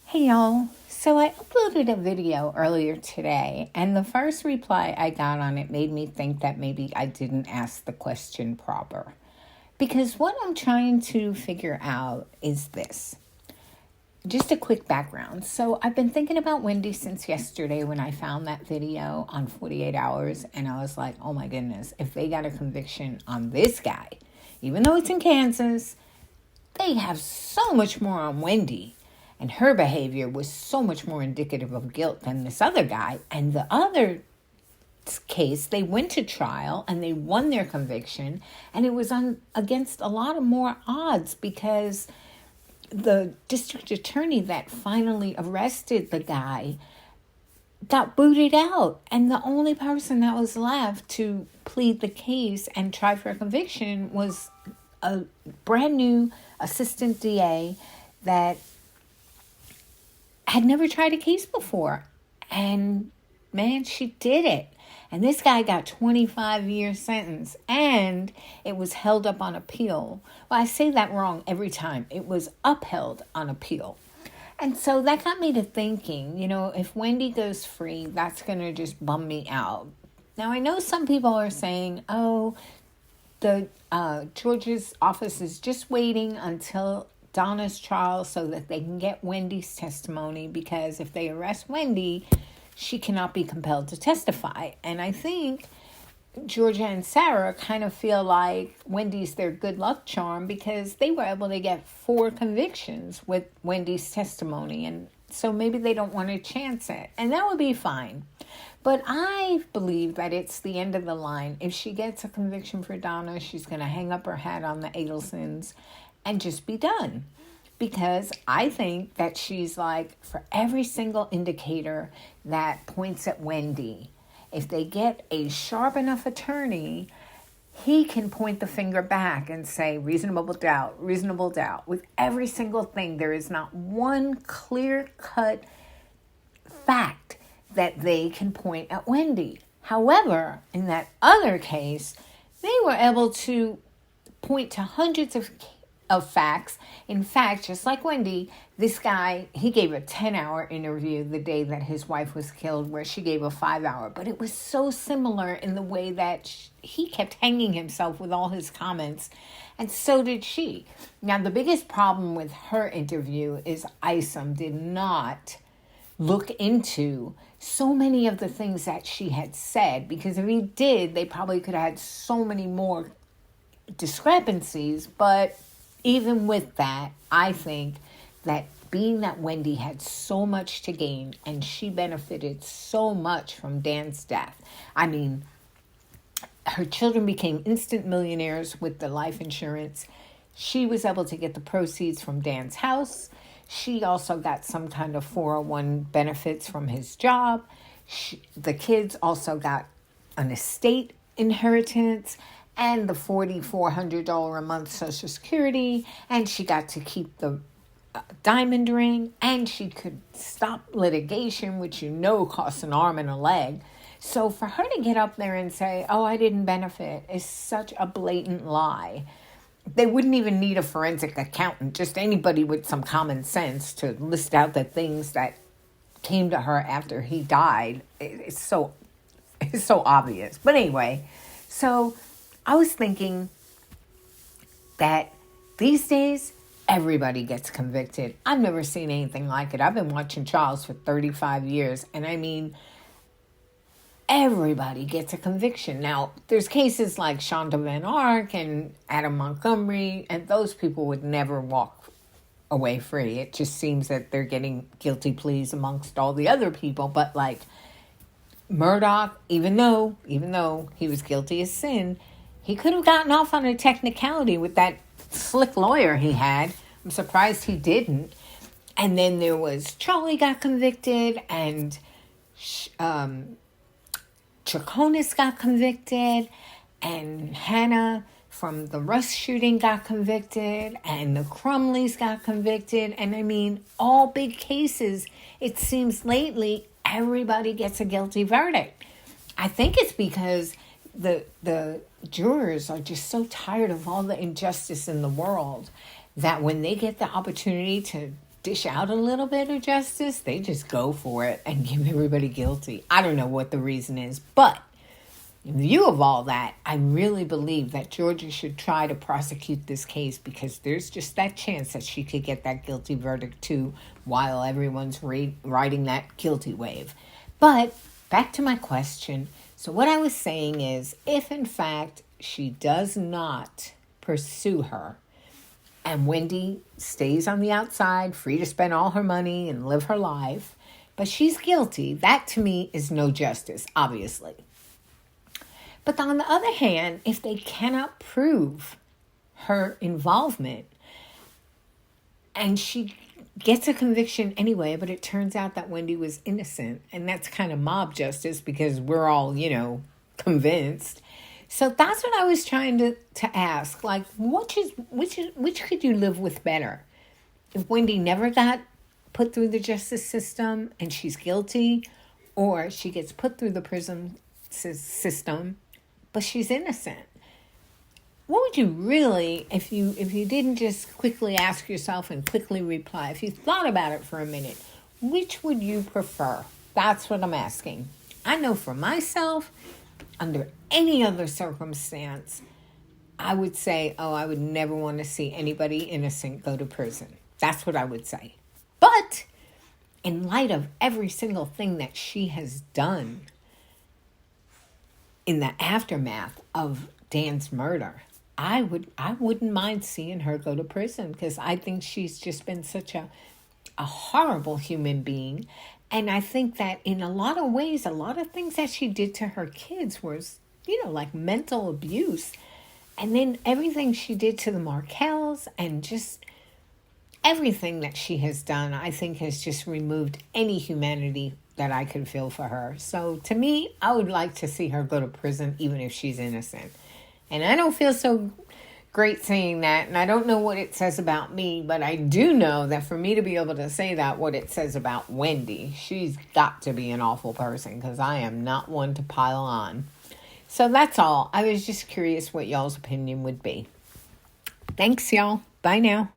Hey y'all, so I uploaded a video earlier today, and the first reply I got on it made me think that maybe I didn't ask the question proper. Because what I'm trying to figure out is this. Just a quick background. So I've been thinking about Wendi since yesterday when I found that video on 48 Hours, and I was like, oh my goodness, if they got a conviction on this guy, even though it's in Kansas, they have so much more on Wendi. And her behavior was so much more indicative of guilt than this other guy. And the other case, they went to trial and they won their conviction. And it was against a lot of more odds because the district attorney that finally arrested the guy got booted out. And the only person that was left to plead the case and try for a conviction was a brand new assistant DA that had never tried a case before. And man, she did it. And this guy got 25-year sentence, and it was held up on appeal. Well, I say that wrong every time. It was upheld on appeal. And so that got me to thinking, if Wendi goes free, that's going to just bum me out. Now, I know some people are saying, the Georgia's office is just waiting until Donna's trial so that they can get Wendi's testimony, because if they arrest Wendi, she cannot be compelled to testify. And I think Georgia and Sarah kind of feel like Wendi's their good luck charm because they were able to get 4 convictions with Wendi's testimony. And so maybe they don't want to chance it. And that would be fine. But I believe that it's the end of the line. If she gets a conviction for Donna, she's going to hang up her hat on the Adelsons and just be done. Because I think that she's like, for every single indicator that points at Wendi, if they get a sharp enough attorney, he can point the finger back and say, reasonable doubt. With every single thing, there is not one clear-cut fact that they can point at Wendi. However, in that other case, they were able to point to hundreds of facts. In fact, just like Wendi, this guy, he gave a 10-hour interview the day that his wife was killed, where she gave a 5-hour. But it was so similar in the way that he kept hanging himself with all his comments, and so did she. Now, the biggest problem with her interview is Isom did not look into so many of the things that she had said, because if he did, they probably could have had so many more discrepancies. But even with that, I think that being that Wendi had so much to gain and she benefited so much from Dan's death. I mean, her children became instant millionaires with the life insurance. She was able to get the proceeds from Dan's house. She also got some kind of 401 benefits from his job. The kids also got an estate inheritance and the $4,400 a month Social Security, and she got to keep the diamond ring, and she could stop litigation, which costs an arm and a leg. So for her to get up there and say, oh, I didn't benefit, is such a blatant lie. They wouldn't even need a forensic accountant, just anybody with some common sense to list out the things that came to her after he died. It's so obvious. But anyway, so I was thinking that these days, everybody gets convicted. I've never seen anything like it. I've been watching trials for 35 years, and I mean, everybody gets a conviction. Now, there's cases like Shonda Van Ark and Adam Montgomery, and those people would never walk away free. It just seems that they're getting guilty pleas amongst all the other people. But like Murdoch, even though he was guilty of sin, he could have gotten off on a technicality with that slick lawyer he had. I'm surprised he didn't. And then there was Charlie got convicted, and Traconis got convicted, and Hannah from the Russ shooting got convicted, and the Crumleys got convicted. And I mean, all big cases, it seems lately, everybody gets a guilty verdict. I think it's because the jurors are just so tired of all the injustice in the world that when they get the opportunity to dish out a little bit of justice, they just go for it and give everybody guilty. I don't know what the reason is, but in view of all that, I really believe that Georgia should try to prosecute this case, because there's just that chance that she could get that guilty verdict too while everyone's riding that guilty wave. But back to my question. So what I was saying is, if in fact she does not pursue her, and Wendi stays on the outside, free to spend all her money and live her life, but she's guilty, that to me is no justice, obviously. But on the other hand, if they cannot prove her involvement and she gets a conviction anyway, but it turns out that Wendi was innocent, and that's kind of mob justice because we're all, convinced. So that's what I was trying to ask. Like, which could you live with better? If Wendi never got put through the justice system and she's guilty, or she gets put through the prison system but she's innocent. What would you really, if you didn't just quickly ask yourself and quickly reply, if you thought about it for a minute, which would you prefer? That's what I'm asking. I know for myself, under any other circumstance, I would say, I would never want to see anybody innocent go to prison. That's what I would say. But in light of every single thing that she has done in the aftermath of Dan's murder, I wouldn't mind seeing her go to prison, because I think she's just been such a horrible human being. And I think that in a lot of ways, a lot of things that she did to her kids was, like mental abuse. And then everything she did to the Markells, and just everything that she has done, I think has just removed any humanity that I could feel for her. So to me, I would like to see her go to prison, even if she's innocent. And I don't feel so great saying that, and I don't know what it says about me, but I do know that for me to be able to say that, what it says about Wendi, she's got to be an awful person, because I am not one to pile on. So that's all. I was just curious what y'all's opinion would be. Thanks, y'all. Bye now.